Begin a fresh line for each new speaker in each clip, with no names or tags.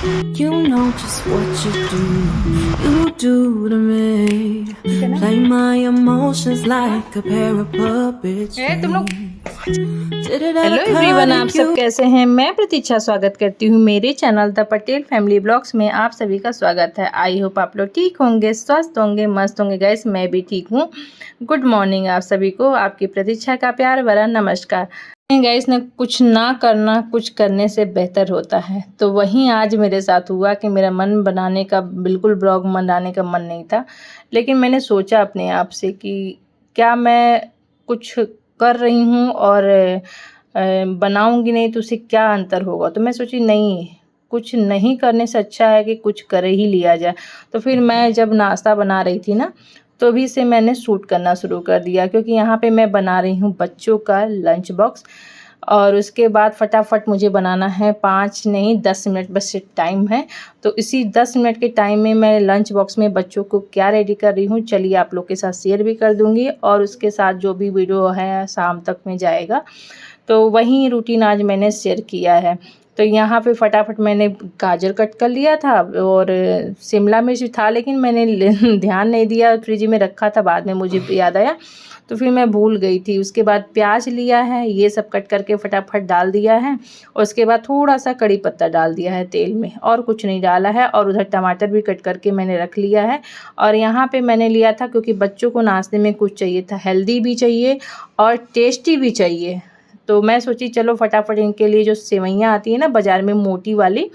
You know just what you do to me. Play my emotions like a pair of puppets.
तुम लोग
Did it
hello
ever
everyone,
occur
आप
to
सब
you?
कैसे हैं। मैं प्रतीक्षा स्वागत करती हूँ मेरे channel the Patel family blogs में। आप सभी का स्वागत है। आई होप आप लोग ठीक होंगे, स्वस्थ होंगे, मस्त होंगे। गाइस मैं भी ठीक हूँ। गुड मॉर्निंग आप सभी को। आपकी प्रतीक्षा का प्यार भरा नमस्कार। गाइस ना कुछ ना करना कुछ करने से बेहतर होता है। तो वहीं आज मेरे साथ हुआ कि मेरा मन बनाने का बिल्कुल ब्लॉग बनाने का मन नहीं था, लेकिन मैंने सोचा अपने आप से कि क्या मैं कुछ कर रही हूँ और बनाऊंगी नहीं तो उससे क्या अंतर होगा। तो मैं सोची नहीं, कुछ नहीं करने से अच्छा है कि कुछ कर ही लिया जाए। तो फिर मैं जब नाश्ता बना रही थी ना, तो भी से मैंने शूट करना शुरू कर दिया, क्योंकि यहाँ पे मैं बना रही हूँ बच्चों का लंच बॉक्स। और उसके बाद फटाफट मुझे बनाना है 5 नहीं 10 मिनट बस टाइम है। तो इसी 10 मिनट के टाइम में मैं लंच बॉक्स में बच्चों को क्या रेडी कर रही हूँ, चलिए आप लोग के साथ शेयर भी कर दूँगी। और उसके साथ जो भी वीडियो है शाम तक में जाएगा, तो वही रूटीन आज मैंने शेयर किया है। तो यहाँ पे फटाफट मैंने गाजर कट कर लिया था और शिमला मिर्च था, लेकिन मैंने ध्यान नहीं दिया, फ्रिज में रखा था, बाद में मुझे याद आया तो फिर मैं भूल गई थी। उसके बाद प्याज लिया है, ये सब कट करके फटाफट डाल दिया है। और उसके बाद थोड़ा सा कड़ी पत्ता डाल दिया है तेल में, और कुछ नहीं डाला है। और उधर टमाटर भी कट करके मैंने रख लिया है। और यहाँ पे मैंने लिया था क्योंकि बच्चों को नाश्ते में कुछ चाहिए था, हेल्दी भी चाहिए और टेस्टी भी चाहिए। तो मैं सोची चलो फटाफट इनके लिए जो सेवइयाँ आती है ना बाज़ार में मोटी वाली,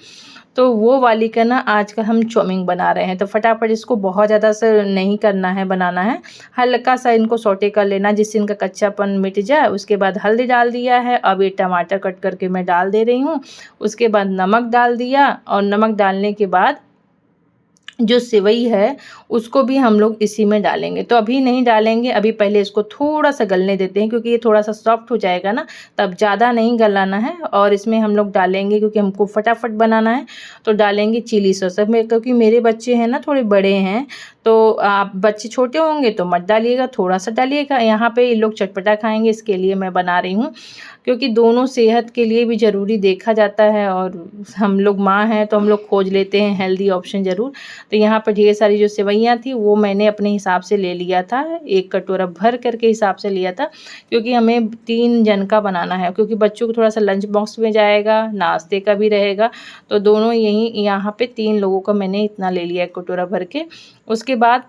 तो वो वाली का ना आजकल हम चाउमीन बना रहे हैं। तो फटाफट इसको बहुत ज़्यादा सा नहीं करना है, बनाना है, हल्का सा इनको सौटे कर लेना जिससे इनका कच्चापन मिट जाए। उसके बाद हल्दी डाल दिया है। अब ये टमाटर कट करके मैं डाल दे रही हूँ। उसके बाद नमक डाल दिया, और नमक डालने के बाद जो सेवई है उसको भी हम लोग इसी में डालेंगे। तो अभी नहीं डालेंगे, अभी पहले इसको थोड़ा सा गलने देते हैं, क्योंकि ये थोड़ा सा सॉफ्ट हो जाएगा ना, तब ज़्यादा नहीं गलाना है। और इसमें हम लोग डालेंगे, क्योंकि हमको फटाफट बनाना है, तो डालेंगे चिली सॉस। अब क्योंकि मेरे बच्चे हैं ना थोड़े बड़े हैं, तो आप बच्चे छोटे होंगे तो मत डालिएगा, थोड़ा सा डालिएगा। यहाँ पे ये लोग चटपटा खाएंगे, इसके लिए मैं बना रही हूँ, क्योंकि दोनों सेहत के लिए भी ज़रूरी देखा जाता है। और हम लोग माँ हैं तो हम लोग खोज लेते हैं हेल्दी ऑप्शन ज़रूर। तो यहाँ पर ढेर सारी जो सेवइयाँ थी वो मैंने अपने हिसाब से ले लिया था, 1 कटोरा भर करके हिसाब से लिया था, क्योंकि हमें 3 जन का बनाना है, क्योंकि बच्चों को थोड़ा सा लंच बॉक्स में जाएगा, नाश्ते का भी रहेगा। तो दोनों यहीं यहाँ पे 3 लोगों का मैंने इतना ले लिया 1 कटोरा भर के। उसके बाद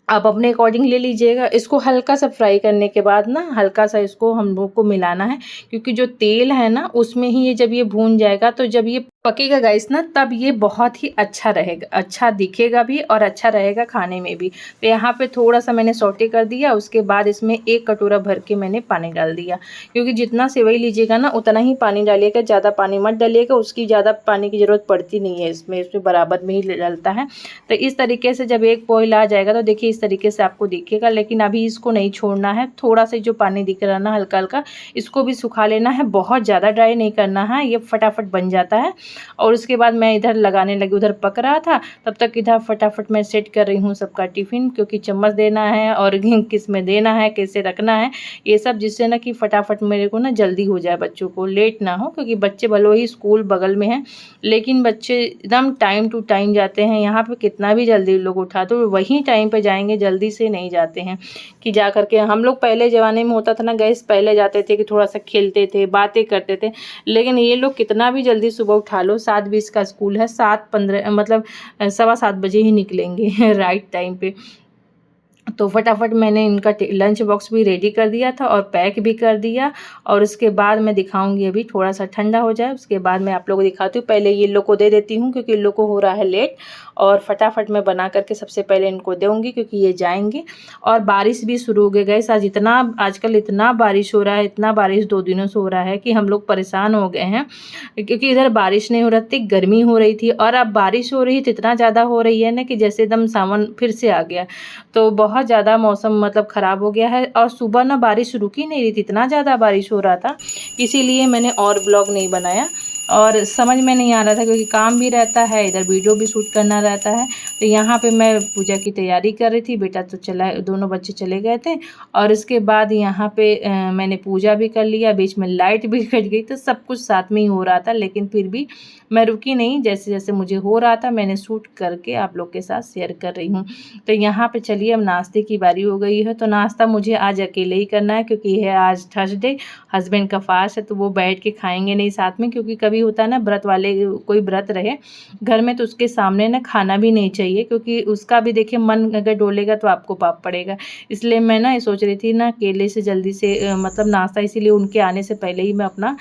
आप अपने अकॉर्डिंग ले लीजिएगा। इसको हल्का सा फ्राई करने के बाद ना हल्का सा इसको हम लोग को मिलाना है, क्योंकि जो तेल है ना उसमें ही ये जब ये भून जाएगा, तो जब ये पकेगा गाइस ना, तब ये बहुत ही अच्छा रहेगा, अच्छा दिखेगा भी और अच्छा रहेगा खाने में भी। तो यहाँ पे थोड़ा सा मैंने सौटे कर दिया। उसके बाद इसमें 1 कटोरा भर के मैंने पानी डाल दिया, क्योंकि जितना सेवई लीजिएगा ना उतना ही पानी डालिएगा, ज़्यादा पानी मत डालिएगा, उसकी ज़्यादा पानी की ज़रूरत पड़ती नहीं है इसमें बराबर में ही डलता है। तो इस तरीके से जब एक बॉईल आ जाएगा तो देखिए इस तरीके से आपको दिखेगा, लेकिन अभी इसको नहीं छोड़ना है। थोड़ा सा जो पानी दिख रहा है ना हल्का हल्का, इसको भी सुखा लेना है, बहुत ज़्यादा ड्राई नहीं करना है, ये फटाफट बन जाता है। और उसके बाद मैं इधर लगाने लगी, उधर पक रहा था, तब तक इधर फटाफट मैं सेट कर रही हूँ सबका टिफ़िन, क्योंकि चम्मच देना है और किस में देना है, कैसे रखना है, ये सब, जिससे ना कि फटाफट मेरे को ना जल्दी हो जाए, बच्चों को लेट ना हो। क्योंकि बच्चे भले ही स्कूल बगल में है, लेकिन बच्चे एकदम टाइम टू टाइम जाते हैं। यहाँ पे कितना भी जल्दी लोग उठा तो वहीं टाइम पे जाएंगे, जल्दी से नहीं जाते हैं। कि जा करके हम लोग पहले ज़माने में होता था ना गैस, पहले जाते थे कि थोड़ा सा खेलते थे, बातें करते थे, लेकिन ये लोग कितना भी जल्दी सुबह उठा लो, 7:20 का स्कूल है, 7:15 मतलब 7:15 बजे ही निकलेंगे राइट टाइम पे। तो फटाफट मैंने इनका लंच बॉक्स भी रेडी कर दिया था और पैक भी कर दिया। और उसके बाद मैं दिखाऊंगी, अभी थोड़ा सा ठंडा हो जाए उसके बाद मैं आप लोगों को दिखाती हूँ। पहले ये लोग को दे देती हूँ, क्योंकि इन लोग को हो रहा है लेट, और फटाफट मैं बना करके सबसे पहले इनको दूँगी, क्योंकि ये जाएंगे। और बारिश भी शुरू हो गई गैस, आज इतना आजकल इतना बारिश हो रहा है, इतना बारिश 2 दिनों से हो रहा है कि हम लोग परेशान हो गए हैं। क्योंकि इधर बारिश नहीं हो रही थी, गर्मी हो रही थी, और अब बारिश हो रही है तो इतना ज़्यादा हो रही है ना कि जैसे एकदम सावन फिर से आ गया। तो बहुत ज़्यादा मौसम मतलब ख़राब हो गया है। और सुबह ना बारिश रुक ही नहीं रही थी, इतना ज़्यादा बारिश हो रहा था, इसीलिए मैंने और ब्लॉग नहीं बनाया। और समझ में नहीं आ रहा था क्योंकि काम भी रहता है, इधर वीडियो भी शूट करना रहता है। तो यहाँ पे मैं पूजा की तैयारी कर रही थी, बेटा तो चला, दोनों बच्चे चले गए थे। और इसके बाद यहाँ पे मैंने पूजा भी कर लिया, बीच में लाइट भी कट गई, तो सब कुछ साथ में ही हो रहा था। लेकिन फिर भी मैं रुकी नहीं, जैसे जैसे मुझे हो रहा था मैंने शूट करके आप लोग के साथ शेयर कर रही हूँ। तो यहाँ पे चलिए अब नाश्ते की बारी हो गई है। तो नाश्ता मुझे आज अकेले ही करना है क्योंकि यह है आज थर्सडे, हस्बैंड का फास्ट है, तो वो बैठ के खाएंगे नहीं साथ में, क्योंकि कभी होता है ना व्रत वाले, कोई व्रत रहे घर में तो उसके सामने ना खाना भी नहीं चाहिए, क्योंकि उसका भी देखिए मन अगर डोलेगा तो आपको पाप पड़ेगा। इसलिए मैं ना ये सोच रही थी ना अकेले से जल्दी से मतलब नाश्ता इसीलिए उनके आने से पहले ही मैं अपना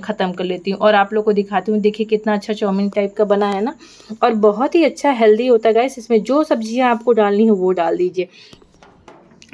ख़त्म कर लेती हूँ। और आप लोग को दिखाती हूँ, देखिए कितना अच्छा चाउमीन टाइप का बना है ना, और बहुत ही अच्छा हेल्दी होता है गाइस। इसमें जो सब्जियाँ आपको डालनी हो वो डाल दीजिए।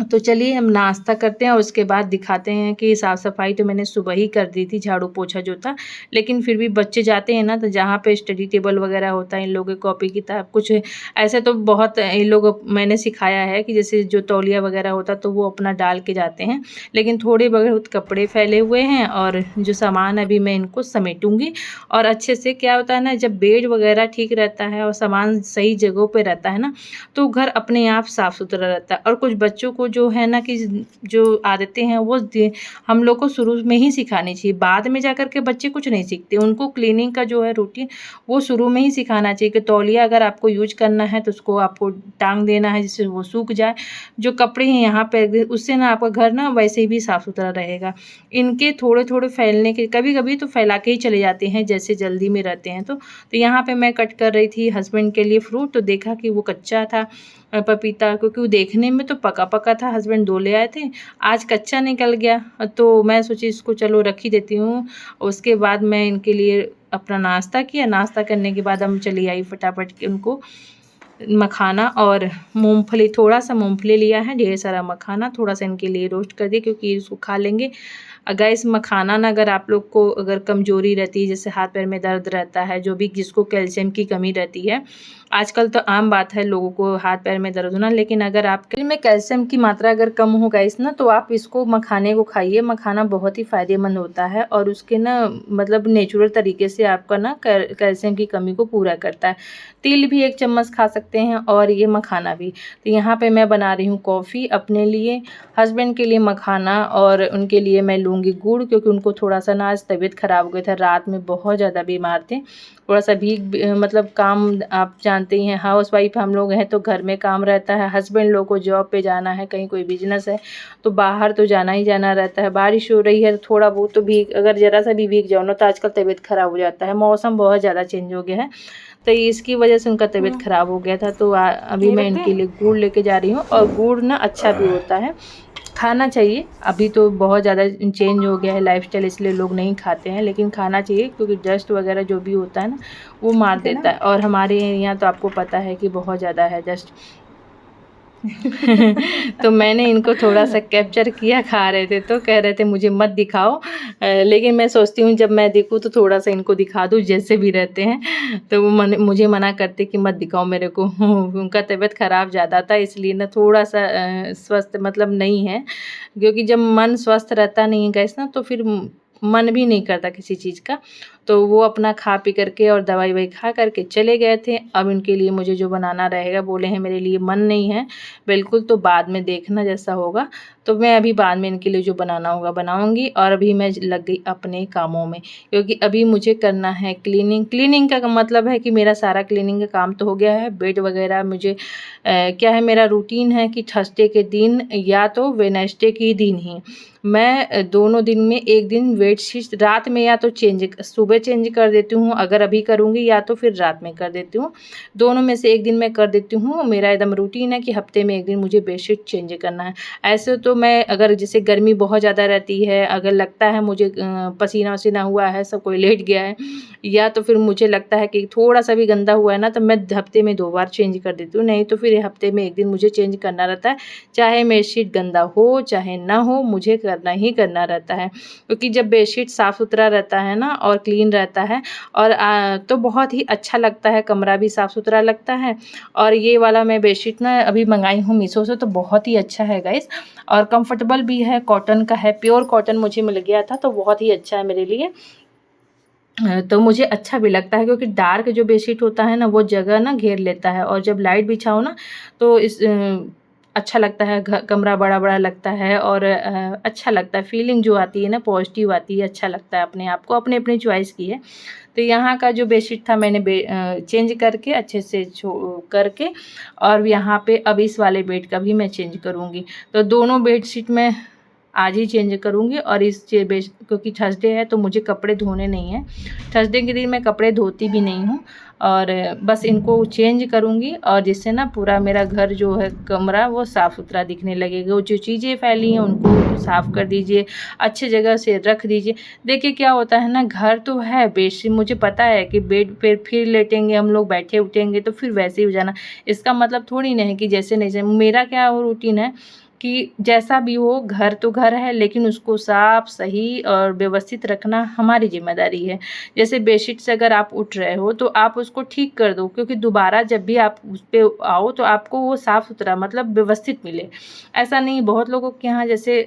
तो चलिए हम नाश्ता करते हैं और उसके बाद दिखाते हैं कि साफ़ सफाई तो मैंने सुबह ही कर दी थी, झाड़ू पोछा जो था। लेकिन फिर भी बच्चे जाते हैं ना, तो जहाँ पे स्टडी टेबल वगैरह होता है, इन लोगों के कॉपी किताब कुछ ऐसे तो बहुत इन लोग मैंने सिखाया है कि जैसे जो तौलिया वगैरह होता तो वो अपना डाल के जाते हैं। लेकिन थोड़े बहुत कपड़े फैले हुए हैं और जो सामान अभी मैं इनको समेटूँगी। और अच्छे से क्या होता है ना, जब बेड वगैरह ठीक रहता है और सामान सही जगहों पे रहता है ना, तो घर अपने आप साफ़ सुथरा रहता है। और कुछ बच्चों को जो है ना कि जो आदतें हैं वो हम लोग को शुरू में ही सिखानी चाहिए, बाद में जाकर के बच्चे कुछ नहीं सीखते। उनको क्लीनिंग का जो है रूटीन वो शुरू में ही सिखाना चाहिए कि तौलिया अगर आपको यूज करना है तो उसको आपको टांग देना है जिससे वो सूख जाए। जो कपड़े हैं यहाँ पे उससे ना आपका घर ना वैसे भी साफ़ सुथरा रहेगा। इनके थोड़े थोड़े फैलने के कभी कभी तो फैला के ही चले जाते हैं जैसे जल्दी में रहते हैं। तो यहाँ पे मैं कट कर रही थी हस्बैंड के लिए फ्रूट, तो देखा कि वो कच्चा था पपीता, क्योंकि वो देखने में तो पका पका था, हस्बैंड 2 ले आए थे, आज कच्चा निकल गया। तो मैं सोची इसको चलो रख ही देती हूँ। उसके बाद मैं इनके लिए अपना नाश्ता किया, नाश्ता करने के बाद हम चली आई फटाफट के उनको मखाना और मूँगफली, थोड़ा-सा मूँगफली लिया है, ढेर सारा मखाना, थोड़ा-सा इनके लिए रोस्ट कर दिया क्योंकि इसको खा लेंगे। गाइस मखाना ना अगर आप लोग को अगर कमज़ोरी रहती है, जैसे हाथ पैर में दर्द रहता है, जो भी जिसको कैल्शियम की कमी रहती है, आजकल तो आम बात है लोगों को हाथ पैर में दर्द होना, लेकिन अगर आपके में कैल्शियम की मात्रा अगर कम हो गाइस ना, तो आप इसको मखाने को खाइए। मखाना बहुत ही फ़ायदेमंद होता है और उसके ना मतलब नेचुरल तरीके से आपका ना कैल्शियम की कमी को पूरा करता है। तिल भी 1 चम्मच खा सकते हैं और ये मखाना भी। तो यहाँ पे मैं बना रही हूँ कॉफ़ी अपने लिए, हस्बैंड के लिए मखाना और उनके लिए मैं लूँगी गुड़, क्योंकि उनको थोड़ा-सा ना आज तबीयत ख़राब हो गया था, रात में बहुत ज़्यादा बीमार थे। थोड़ा-सा मतलब काम आप जानते ही हैं, हाउसवाइफ़ हम लोग हैं तो घर में काम रहता है, हस्बैंड लोग को जॉब पे जाना है, कहीं कोई बिज़नेस है, तो बाहर तो जाना ही जाना रहता है। बारिश हो रही है तो थोड़ा बहुत तो अगर ज़रा सा भी भीग जाओ ना तो आजकल तबीयत ख़राब हो जाता है, मौसम बहुत ज़्यादा चेंज हो गया है। तो इसकी वजह से उनका तबीयत ख़राब हो गया था। तो अभी मैं इनके लिए गुड़ लेके जा रही हूँ और गुड़ ना अच्छा भी होता है, खाना चाहिए। अभी तो बहुत ज़्यादा चेंज हो गया है लाइफ़स्टाइल, इसलिए लोग नहीं खाते हैं, लेकिन खाना चाहिए क्योंकि डस्ट वगैरह जो भी होता है ना वो मार देता है। और हमारे यहाँ तो आपको पता है कि बहुत ज़्यादा है डस्ट। तो मैंने इनको थोड़ा-सा कैप्चर किया, खा रहे थे तो कह रहे थे मुझे मत दिखाओ। लेकिन मैं सोचती हूँ जब मैं दिखूँ तो थोड़ा-सा इनको दिखा दूँ जैसे भी रहते हैं। तो वो मुझे मना करते कि मत दिखाओ मेरे को। उनका तबीयत ख़राब ज़्यादा था इसलिए ना थोड़ा-सा स्वस्थ मतलब नहीं है। क्योंकि जब मन स्वस्थ रहता नहीं है गाइस ना, तो फिर मन भी नहीं करता किसी चीज़ का। तो वो अपना खा पी करके और दवाई-ववाई खा करके चले गए थे। अब इनके लिए मुझे जो बनाना रहेगा, बोले हैं मेरे लिए मन नहीं है बिल्कुल, तो बाद में देखना जैसा होगा। तो मैं अभी बाद में इनके लिए जो बनाना होगा बनाऊँगी। और अभी मैं लग गई अपने कामों में, क्योंकि अभी मुझे करना है क्लीनिंग। क्लीनिंग का मतलब है कि मेरा सारा क्लीनिंग का काम तो हो गया है। बेड वगैरह मुझे क्या है, मेरा रूटीन है कि थर्सडे के दिन या तो वेडनेसडे के दिन ही मैं दोनों दिन में एक दिन बेडशीट रात में या तो सुबह चेंज कर देती हूँ, अगर अभी करूँगी, या तो फिर रात में कर देती हूँ। दोनों में से एक दिन मैं कर देती हूँ। मेरा एकदम रूटीन है कि हफ्ते में एक दिन मुझे बेडशीट चेंज करना है। ऐसे तो मैं अगर जैसे गर्मी बहुत ज़्यादा रहती है, अगर लगता है मुझे पसीना-वसीना हुआ है, सब कोई लेट गया है, या तो फिर मुझे लगता है कि थोड़ा-सा भी गंदा हुआ है ना, तो मैं हफ्ते में 2 बार चेंज कर देती हूँ। नहीं तो फिर हफ्ते में 1 दिन मुझे चेंज करना रहता है। चाहे बेडशीट गंदा हो, चाहे ना हो, मुझे करना ही करना रहता है। क्योंकि जब बेडशीट साफ़-सुथरा रहता है ना और क्लीन रहता है और तो बहुत ही अच्छा लगता है, कमरा भी साफ़-सुथरा लगता है। और ये वाला मैं बेडशीट ना अभी मंगाई हूँ मीशो से, तो बहुत ही अच्छा है गाइस और कंफर्टेबल भी है, कॉटन का है, प्योर कॉटन मुझे मिल गया था, तो बहुत ही अच्छा है मेरे लिए। तो मुझे अच्छा भी लगता है, क्योंकि डार्क जो बेडशीट होता है ना वो जगह ना घेर लेता है, और जब लाइट बिछाओ ना तो अच्छा लगता है, कमरा बड़ा-बड़ा लगता है, और अच्छा लगता है, फीलिंग जो आती है ना पॉजिटिव आती है, अच्छा लगता है अपने आप को, अपनी-अपनी चॉइस की है। तो यहाँ का जो बेडशीट था मैंने चेंज करके अच्छे से करके, और यहाँ पे अब इस वाले बेड का भी मैं चेंज करूँगी। तो दोनों बेडशीट मैं आज ही चेंज करूँगी, और इस क्योंकि थर्सडे है तो मुझे कपड़े धोने नहीं हैं। थर्सडे के दिन मैं कपड़े धोती भी नहीं हूँ, और बस इनको चेंज करूँगी, और जिससे ना पूरा मेरा घर जो है कमरा वो साफ़ सुथरा दिखने लगेगा। वो जो चीज़ें फैली हैं उनको साफ़ कर दीजिए, अच्छी जगह से रख दीजिए। देखिए क्या होता है ना, घर तो है, बेडशीट मुझे पता है कि बेड पे फिर लेटेंगे हम लोग, बैठे उठेंगे तो फिर वैसे ही हो जाना। इसका मतलब थोड़ी ना है कि जैसे नहीं जैसे, मेरा क्या रूटीन है कि जैसा भी हो घर तो घर है, लेकिन उसको साफ़ सही और व्यवस्थित रखना हमारी ज़िम्मेदारी है। जैसे बेडशीट से अगर आप उठ रहे हो तो आप उसको ठीक कर दो, क्योंकि दोबारा जब भी आप उस पे आओ तो आपको वो साफ़ सुथरा मतलब व्यवस्थित मिले। ऐसा नहीं, बहुत लोगों के यहाँ जैसे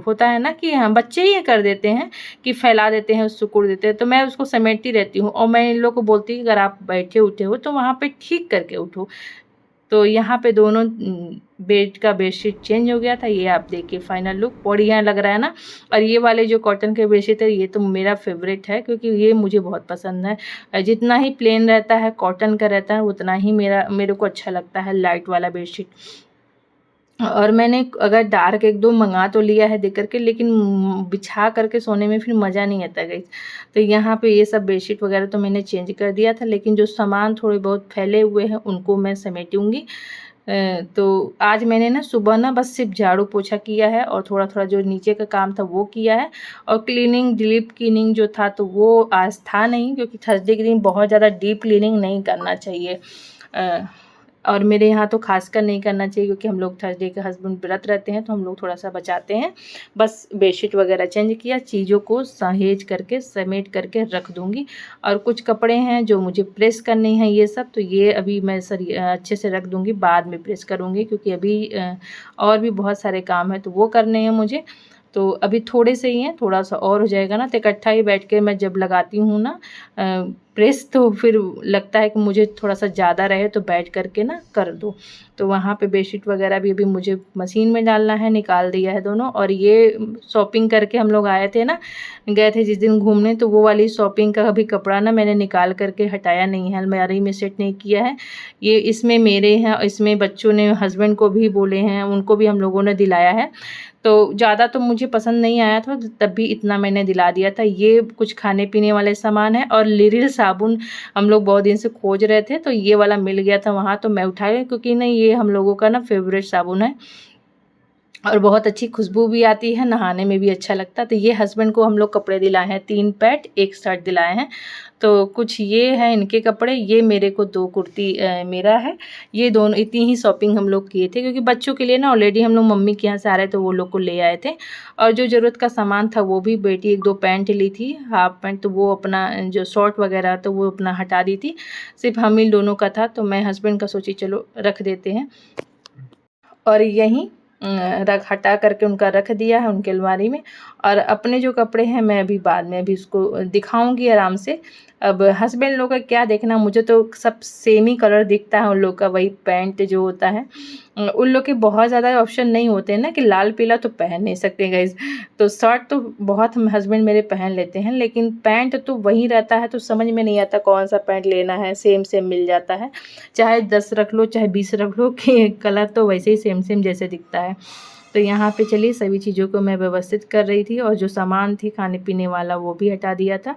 होता है ना कि हाँ बच्चे ही ये कर देते हैं कि फैला देते हैं, सुकुड़ देते हैं, तो मैं उसको समेटती रहती हूँ, और मैं इन लोगों को बोलती हूँ कि अगर आप बैठे उठे हो तो वहाँ पे ठीक करके उठो। तो यहाँ पे दोनों बेड का बेडशीट चेंज हो गया था। ये आप देखिए फाइनल लुक बढ़िया लग रहा है ना। और ये वाले जो कॉटन के बेडशीट है ये तो मेरा फेवरेट है, क्योंकि ये मुझे बहुत पसंद है। जितना ही प्लेन रहता है कॉटन का रहता है उतना ही मेरे को अच्छा लगता है लाइट वाला बेडशीट। और मैंने अगर डार्क एक दो मंगा तो लिया है देख करके, लेकिन बिछा करके सोने में फिर मज़ा नहीं आता गाइस। तो यहाँ पे ये सब बेडशीट वगैरह तो मैंने चेंज कर दिया था, लेकिन जो सामान थोड़े बहुत फैले हुए हैं उनको मैं समेटूँगी। तो आज मैंने ना सुबह ना बस सिर्फ झाड़ू पोछा किया है, और थोड़ा थोड़ा जो नीचे का काम था वो किया है, और क्लीनिंग डीप क्लीनिंग जो था तो वो आज था नहीं, क्योंकि थर्सडे के दिन बहुत ज़्यादा डीप क्लीनिंग नहीं करना चाहिए। और मेरे यहाँ तो खासकर नहीं करना चाहिए, क्योंकि हम लोग थर्सडे के हस्बैंड व्रत रहते हैं तो हम लोग थोड़ा सा बचाते हैं। बस बेडशीट वगैरह चेंज किया, चीज़ों को सहेज करके समेट करके रख दूँगी। और कुछ कपड़े हैं जो मुझे प्रेस करने हैं ये सब, तो ये अभी मैं अच्छे से रख दूँगी, बाद में प्रेस करूँगी, क्योंकि अभी और भी बहुत सारे काम हैं तो वो करने हैं मुझे। तो अभी थोड़े से ही हैं, थोड़ा सा और हो जाएगा ना तो इकट्ठा ही बैठ के मैं जब लगाती हूँ ना प्रेस, तो फिर लगता है कि मुझे थोड़ा सा ज़्यादा रहे तो बैठ करके ना कर दूँ। तो वहाँ पे बेडशीट वगैरह भी अभी मुझे मशीन में डालना है, निकाल दिया है दोनों। और ये शॉपिंग करके हम लोग आए थे ना, गए थे जिस दिन घूमने, तो वो वाली शॉपिंग का अभी कपड़ा ना मैंने निकाल करके हटाया नहीं है, अलमारी में सेट नहीं किया है। ये इसमें मेरे हैं, इसमें बच्चों ने हस्बैंड को भी बोले हैं, उनको भी हम लोगों ने दिलाया है। तो ज़्यादा तो मुझे पसंद नहीं आया था, तब भी इतना मैंने दिला दिया था। ये कुछ खाने पीने वाले सामान है, और लिरिल साबुन हम लोग बहुत दिन से खोज रहे थे, तो ये वाला मिल गया था वहाँ, तो मैं उठा गई, क्योंकि नहीं ये हम लोगों का ना फेवरेट साबुन है, और बहुत अच्छी खुशबू भी आती है, नहाने में भी अच्छा लगता है। तो ये हस्बैंड को हम लोग कपड़े दिलाए हैं, 3 पैंट 1 शर्ट दिलाए हैं। तो कुछ ये हैं इनके कपड़े, ये मेरे को 2 कुर्ती मेरा है। ये दोनों इतनी ही शॉपिंग हम लोग किए थे, क्योंकि बच्चों के लिए ना ऑलरेडी हम लोग मम्मी के यहाँ से आ रहे थे, वो लोग को ले आए थे। और जो ज़रूरत का सामान था वो भी बेटी 1-2 पैंट ली थी, हाफ पैंट, तो वो अपना जो शॉर्ट वगैरह तो वो अपना हटा दी थी। सिर्फ हम ही दोनों का था, तो मैं हस्बैंड का सोची चलो रख देते हैं। और यहीं हटा करके उनका रख दिया है उनके अलमारी में। और अपने जो कपड़े हैं मैं अभी बाद में अभी उसको दिखाऊंगी आराम से। अब हस्बैंड लोग का क्या देखना, मुझे तो सब सेम ही कलर दिखता है उन लोग का, वही पैंट जो होता है। उन लोग के बहुत ज़्यादा ऑप्शन नहीं होते हैं ना कि लाल पीला तो पहन नहीं सकते गाइज। तो शर्ट तो बहुत हस्बैंड मेरे पहन लेते हैं, लेकिन पैंट तो वही रहता है, तो समझ में नहीं आता कौन सा पैंट लेना है, सेम सेम मिल जाता है, चाहे 10 रख लो चाहे 20 रख लो, कि कलर तो वैसे ही सेम सेम जैसे दिखता है। तो यहाँ पे चलिए सभी चीज़ों को मैं व्यवस्थित कर रही थी, और जो सामान थी खाने पीने वाला वो भी हटा दिया था।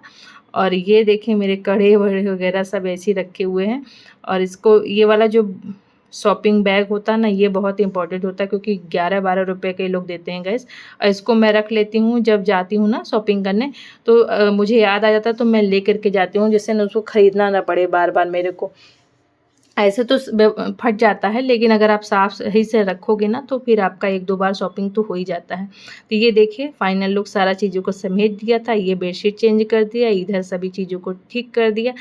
और ये देखें मेरे कड़े वड़े वगैरह सब ऐसे ही रखे हुए हैं। और इसको ये वाला जो शॉपिंग बैग होता है ना, ये बहुत इंपॉर्टेंट होता है, क्योंकि 11-12 रुपए के लोग देते हैं गैस। और इसको मैं रख लेती हूँ, जब जाती हूँ ना शॉपिंग करने तो मुझे याद आ जाता है, तो मैं ले करके जाती हूँ, जिससे ना उसको ख़रीदना ना पड़े बार बार मेरे को। ऐसे तो फट जाता है, लेकिन अगर आप साफ सही से रखोगे ना तो फिर आपका 1-2 बार शॉपिंग तो हो ही जाता है। तो ये देखिए फाइनल लुक, सारा चीज़ों को समेट दिया था, ये बेडशीट चेंज कर दिया, इधर सभी चीज़ों को ठीक कर दिया।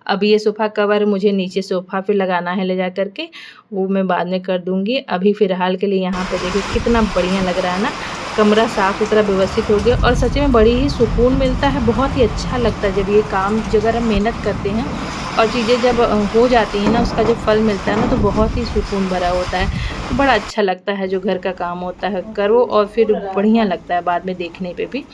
अब ये सोफ़ा कवर मुझे नीचे सोफ़ा पे लगाना है ले जा करके, वो मैं बाद में कर दूँगी। अभी फ़िलहाल के लिए यहाँ पे देखिए कितना बढ़िया लग रहा है ना। कमरा साफ़ सुथरा व्यवस्थित हो गया और सच में बड़ी ही सुकून मिलता है। बहुत ही अच्छा लगता है जब ये काम अगर हम मेहनत करते हैं और चीज़ें जब हो जाती हैं ना, उसका जब फल मिलता है ना, तो बहुत ही सुकून भरा होता है। तो बड़ा अच्छा लगता है जो घर का काम होता है करो, और फिर बढ़िया लगता है बाद में देखने पे भी।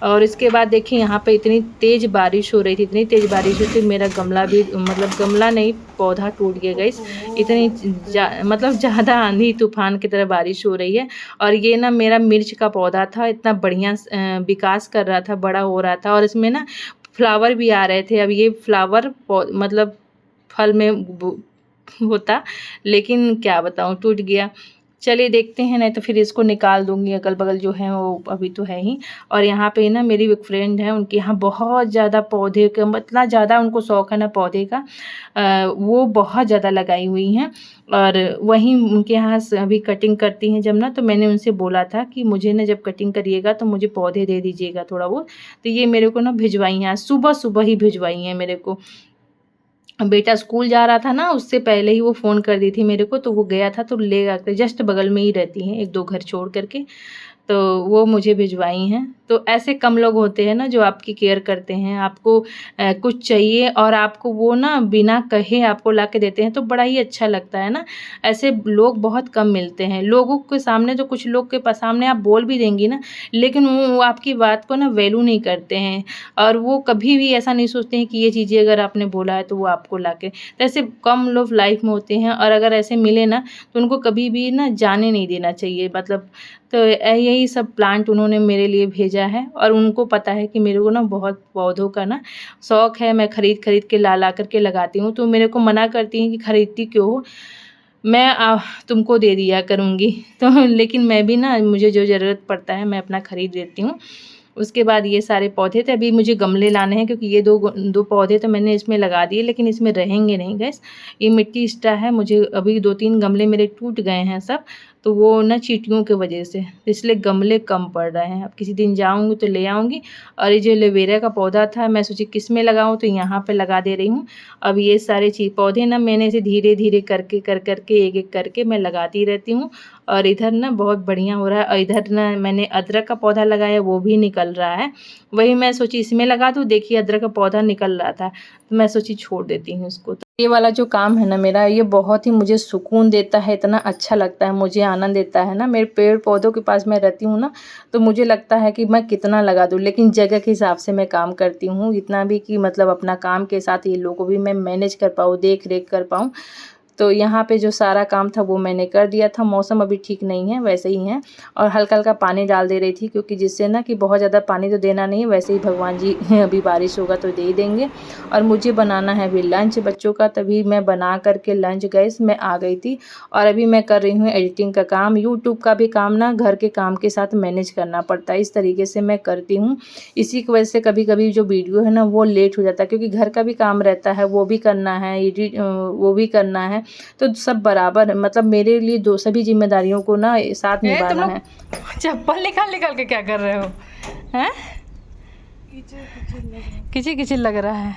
और इसके बाद देखिए यहाँ पे इतनी तेज़ बारिश हो रही थी, इतनी तेज़ बारिश हुई थी, मेरा गमला भी, मतलब गमला नहीं, पौधा टूट गया गाइस। इतनी मतलब ज़्यादा आंधी तूफान की तरह बारिश हो रही है। और ये ना मेरा मिर्च का पौधा था, इतना बढ़िया विकास कर रहा था, बड़ा हो रहा था, और इसमें ना फ्लावर भी आ रहे थे। अब ये फ्लावर मतलब फल में होता, लेकिन क्या बताऊँ, टूट गया। चलिए देखते हैं, नहीं तो फिर इसको निकाल दूँगी। अगल-बगल जो है वो अभी तो है ही। और यहाँ पे ना मेरी एक फ्रेंड है, उनके यहाँ बहुत ज़्यादा पौधे का, इतना ज़्यादा उनको शौक़ है ना पौधे का, वो बहुत ज़्यादा लगाई हुई हैं। और वहीं उनके यहाँ से अभी कटिंग करती हैं जब ना, तो मैंने उनसे बोला था कि मुझे ना जब कटिंग करिएगा तो मुझे पौधे दे दीजिएगा थोड़ा बहुत। तो ये मेरे को ना भिजवाई हैं, आज सुबह-सुबह ही भिजवाई हैं मेरे को। बेटा स्कूल जा रहा था ना, उससे पहले ही वो फ़ोन कर दी थी मेरे को, तो वो गया था तो ले आके, जस्ट बगल में ही रहती हैं, 1-2 घर छोड़ कर के, तो वो मुझे भिजवाई हैं। तो ऐसे कम लोग होते हैं ना जो आपकी केयर करते हैं, आपको कुछ चाहिए और आपको वो ना बिना कहे आपको ला के देते हैं, तो बड़ा ही अच्छा लगता है ना। ऐसे लोग बहुत कम मिलते हैं। लोगों के सामने तो, कुछ लोग के सामने आप बोल भी देंगी ना, लेकिन वो आपकी बात को ना वैल्यू नहीं करते हैं, और वो कभी भी ऐसा नहीं सोचते हैं कि ये चीज़ें अगर आपने बोला है तो वो आपको ला के। तो ऐसे कम लोग लाइफ में होते हैं, और अगर ऐसे मिले ना तो उनको कभी भी ना जाने नहीं देना चाहिए, मतलब। तो यही सब प्लांट उन्होंने मेरे लिए भेजा है, और उनको पता है कि मेरे को ना बहुत पौधों का ना शौक़ है। मैं खरीद के ला कर के लगाती हूँ, तो मेरे को मना करती हैं कि खरीदती क्यों हो, मैं तुमको दे दिया करूँगी। तो लेकिन मैं भी ना, मुझे जो ज़रूरत पड़ता है मैं अपना खरीद लेती हूँ। उसके बाद ये सारे पौधे थे, अभी मुझे गमले लाने हैं, क्योंकि ये दो पौधे तो मैंने इसमें लगा दिए, लेकिन इसमें रहेंगे नहीं गैस। ये मिट्टी स्टा है, मुझे अभी 2-3 गमले मेरे टूट गए हैं सब, तो वो ना चींटियों की वजह से, तो इसलिए गमले कम पड़ रहे हैं। अब किसी दिन जाऊँगी तो ले आऊँगी। और ये जो एलोवेरा का पौधा था, मैं सोची किस में लगाऊँ, तो यहाँ पे लगा दे रही हूँ। अब ये सारे पौधे ना मैंने इसे धीरे-धीरे करके एक-एक करके मैं लगाती रहती हूँ। और इधर ना बहुत बढ़िया हो रहा है, और इधर ना मैंने अदरक का पौधा लगाया, वो भी निकल रहा है। वही मैं सोची इसमें लगा दूँ, देखिए अदरक का पौधा निकल रहा था, तो मैं सोची छोड़ देती हूँ इसको। तो ये वाला जो काम है ना मेरा, ये बहुत ही मुझे सुकून देता है, इतना अच्छा लगता है, मुझे आनंद देता है ना। मेरे पेड़ पौधों के पास मैं रहती हूँ ना, तो मुझे लगता है कि मैं कितना लगा दूँ, लेकिन जगह के हिसाब से मैं काम करती हूँ, इतना भी कि मतलब अपना काम के साथ ये लोगों को भी मैं मैनेज कर पाऊँ, देख रेख कर पाऊँ। तो यहाँ पे जो सारा काम था वो मैंने कर दिया था। मौसम अभी ठीक नहीं है, वैसे ही है, और हल्का-हल्का पानी डाल दे रही थी, क्योंकि जिससे ना कि बहुत ज़्यादा पानी तो देना नहीं है, वैसे ही भगवान जी अभी बारिश होगा तो दे ही देंगे। और मुझे बनाना है अभी लंच बच्चों का, तभी मैं बना करके लंच गैस मैं आ गई थी। और अभी मैं कर रही हूँ एडिटिंग का काम। यूट्यूब का भी काम ना घर के काम के साथ मैनेज करना पड़ता है, इस तरीके से मैं करती हूँ। इसी की वजह से कभी-कभी जो वीडियो है ना वो लेट हो जाता है, क्योंकि घर का भी काम रहता है, वो भी करना है, वो भी करना है, तो सब बराबर, मतलब मेरे लिए दो सभी जिम्मेदारियों को ना साथ निभाना है। चप्पल निकाल के क्या कर रहे हो हैं? किचिर लग रहा है।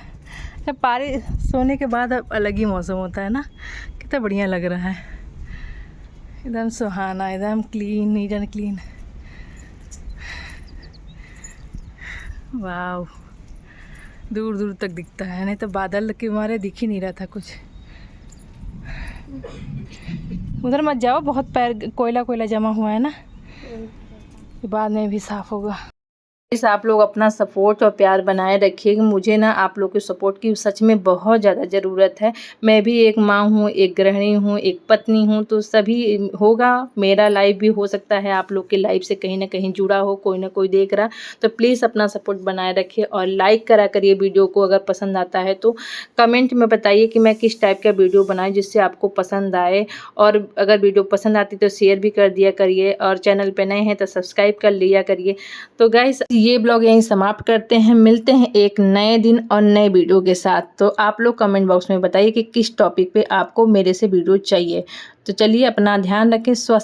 जब पारी सोने के बाद अब अलग ही मौसम होता है ना, कितना बढ़िया लग रहा है, एकदम सुहाना, एकदम क्लीन, नीट एंड क्लीन। वाव, दूर दूर तक दिखता है, नहीं तो बादल के मारे दिख ही नहीं रहा था कुछ। उधर मत जाओ, बहुत पैर कोयला जमा हुआ है ना, बाद में भी साफ होगा। आप लोग अपना सपोर्ट और प्यार बनाए रखिए। मुझे ना आप लोग के सपोर्ट की सच में बहुत ज़्यादा ज़रूरत है। मैं भी एक माँ हूँ, एक गृहिणी हूँ, एक पत्नी हूँ, तो सभी होगा। मेरा लाइफ भी हो सकता है आप लोग के लाइफ से कहीं ना कहीं जुड़ा हो, कोई ना कोई देख रहा, तो प्लीज़ अपना सपोर्ट बनाए रखिए और लाइक करा करिए वीडियो को। अगर पसंद आता है तो कमेंट में बताइए कि मैं किस टाइप का वीडियो बनाए जिससे आपको पसंद आए, और अगर वीडियो पसंद आती तो शेयर भी कर दिया करिए, और चैनल पर नए हैं तो सब्सक्राइब कर लिया करिए। तो गाइस, ये ब्लॉग यहीं समाप्त करते हैं। मिलते हैं एक नए दिन और नए वीडियो के साथ। तो आप लोग कमेंट बॉक्स में बताइए कि किस टॉपिक पे आपको मेरे से वीडियो चाहिए। तो चलिए, अपना ध्यान रखें, स्वस्थ